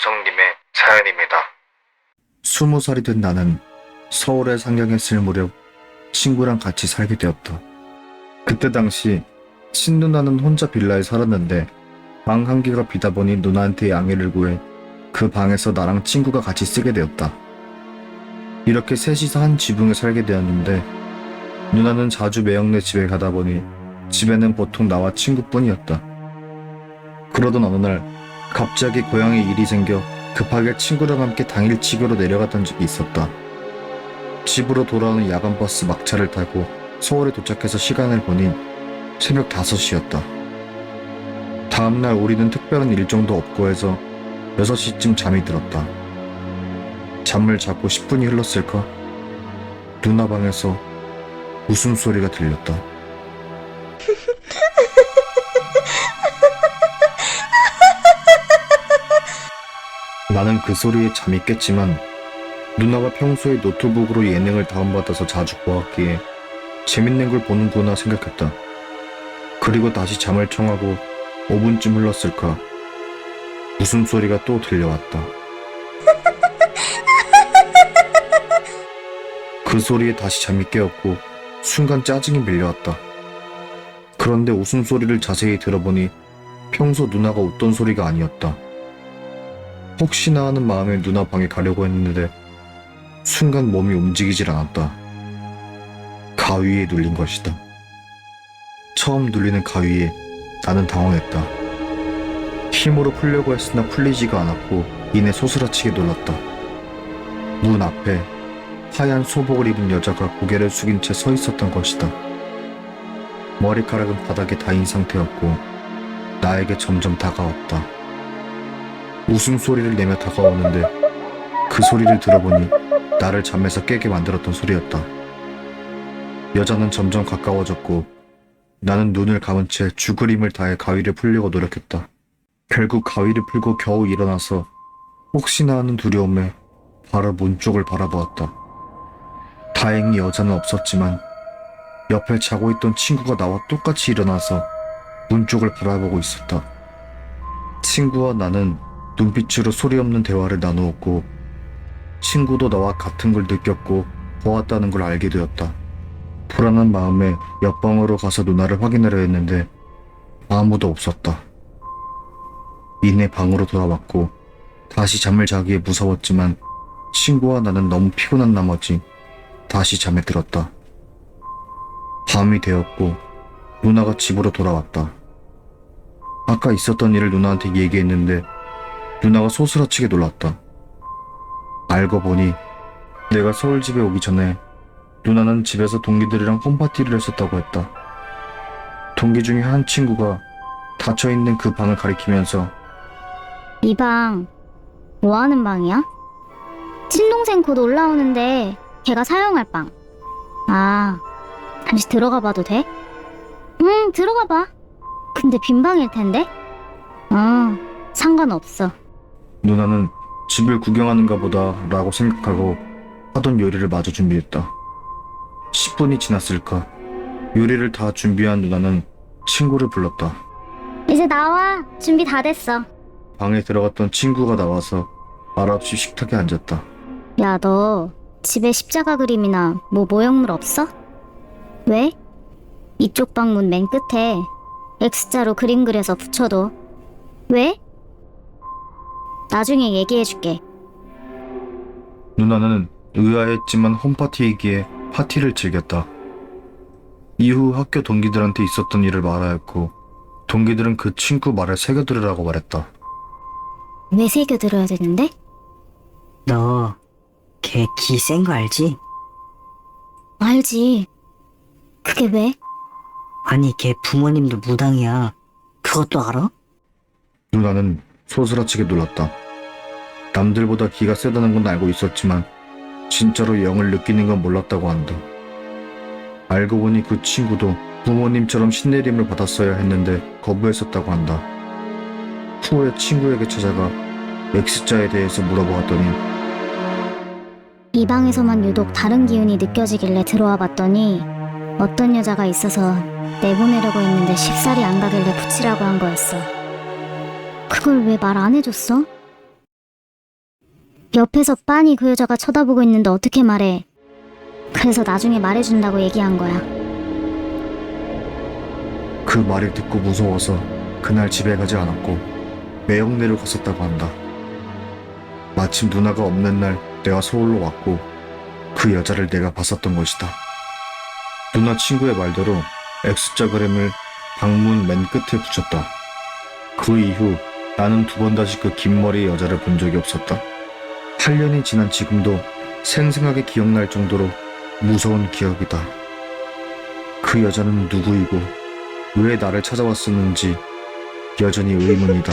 윤성님의 사연입니다. 20살이 된 나는 서울에 상경했을 무렵 친구랑 같이 살게 되었다. 그때 당시 친누나는 혼자 빌라에 살았는데 방 한 개가 비다 보니 누나한테 양해를 구해 그 방에서 나랑 친구가 같이 쓰게 되었다. 이렇게 셋이서 한 지붕에 살게 되었는데 누나는 자주 매형네 집에 가다 보니 집에는 보통 나와 친구뿐이었다. 그러던 어느 날 갑자기 고향에 일이 생겨 급하게 친구랑 함께 당일치기로 내려갔던 적이 있었다. 집으로 돌아오는 야간버스 막차를 타고 서울에 도착해서 시간을 보니 새벽 5시였다. 다음날 우리는 특별한 일정도 없고 해서 6시쯤 잠이 들었다. 잠을 자고 10분이 흘렀을까? 누나 방에서 웃음소리가 들렸다. 나는 그 소리에 잠이 깼지만 누나가 평소에 노트북으로 예능을 다운받아서 자주 보았기에 재밌는 걸 보는구나 생각했다. 그리고 다시 잠을 청하고 5분쯤 흘렀을까 웃음소리가 또 들려왔다. 그 소리에 다시 잠이 깨었고 순간 짜증이 밀려왔다. 그런데 웃음소리를 자세히 들어보니 평소 누나가 웃던 소리가 아니었다. 혹시나 하는 마음에 누나 방에 가려고 했는데 순간 몸이 움직이질 않았다. 가위에 눌린 것이다. 처음 눌리는 가위에 나는 당황했다. 힘으로 풀려고 했으나 풀리지가 않았고 이내 소스라치게 놀랐다. 문 앞에 하얀 소복을 입은 여자가 고개를 숙인 채 서 있었던 것이다. 머리카락은 바닥에 닿인 상태였고 나에게 점점 다가왔다. 웃음소리를 내며 다가오는데 그 소리를 들어보니 나를 잠에서 깨게 만들었던 소리였다. 여자는 점점 가까워졌고 나는 눈을 감은 채 죽을 힘을 다해 가위를 풀려고 노력했다. 결국 가위를 풀고 겨우 일어나서 혹시나 하는 두려움에 바로 문 쪽을 바라보았다. 다행히 여자는 없었지만 옆에 자고 있던 친구가 나와 똑같이 일어나서 문 쪽을 바라보고 있었다. 친구와 나는 눈빛으로 소리 없는 대화를 나누었고 친구도 나와 같은 걸 느꼈고 보았다는 걸 알게 되었다. 불안한 마음에 옆방으로 가서 누나를 확인하려 했는데 아무도 없었다. 이내 방으로 돌아왔고 다시 잠을 자기에 무서웠지만 친구와 나는 너무 피곤한 나머지 다시 잠에 들었다. 밤이 되었고 누나가 집으로 돌아왔다. 아까 있었던 일을 누나한테 얘기했는데 누나가 소스라치게 놀랐다. 알고 보니 내가 서울 집에 오기 전에 누나는 집에서 동기들이랑 홈파티를 했었다고 했다. 동기 중에 한 친구가 닫혀있는 그 방을 가리키면서 이 방 뭐 하는 방이야? 친동생 곧 올라오는데 걔가 사용할 방. 아, 잠시 들어가 봐도 돼? 응, 들어가 봐. 근데 빈 방일 텐데? 상관없어. 누나는 집을 구경하는가 보다 라고 생각하고 하던 요리를 마저 준비했다. 10분이 지났을까 요리를 다 준비한 누나는 친구를 불렀다. 이제 나와. 준비 다 됐어. 방에 들어갔던 친구가 나와서 말없이 식탁에 앉았다. 야, 너 집에 십자가 그림이나 뭐 모형물 없어? 왜? 이쪽 방문 맨 끝에 X자로 그림 그려서 붙여둬. 왜? 나중에 얘기해줄게. 누나는 의아했지만 홈파티이기에 파티를 즐겼다. 이후 학교 동기들한테 있었던 일을 말하였고 동기들은 그 친구 말을 새겨들으라고 말했다. 왜 새겨들어야 되는데? 너 걔 기 센 거 알지? 알지. 그게 왜? 아니 걔 부모님도 무당이야. 그것도 알아? 누나는 소스라치게 놀랐다. 남들보다 기가 세다는 건 알고 있었지만 진짜로 영을 느끼는 건 몰랐다고 한다. 알고 보니 그 친구도 부모님처럼 신내림을 받았어야 했는데 거부했었다고 한다. 후에 친구에게 찾아가 X자에 대해서 물어보았더니 이 방에서만 유독 다른 기운이 느껴지길래 들어와 봤더니 어떤 여자가 있어서 내보내려고 했는데 쉽사리 안 가길래 붙이라고 한 거였어. 그걸 왜 말 안 해줬어? 옆에서 빤히 그 여자가 쳐다보고 있는데 어떻게 말해. 그래서 나중에 말해준다고 얘기한 거야. 그 말을 듣고 무서워서 그날 집에 가지 않았고 매형네로 갔었다고 한다. 마침 누나가 없는 날 내가 서울로 왔고 그 여자를 내가 봤었던 것이다. 누나 친구의 말대로 X자그램을 방문 맨 끝에 붙였다. 그 이후 나는 두 번 다시 그 긴 머리 여자를 본 적이 없었다. 8년이 지난 지금도 생생하게 기억날 정도로 무서운 기억이다. 그 여자는 누구이고 왜 나를 찾아왔었는지 여전히 의문이다.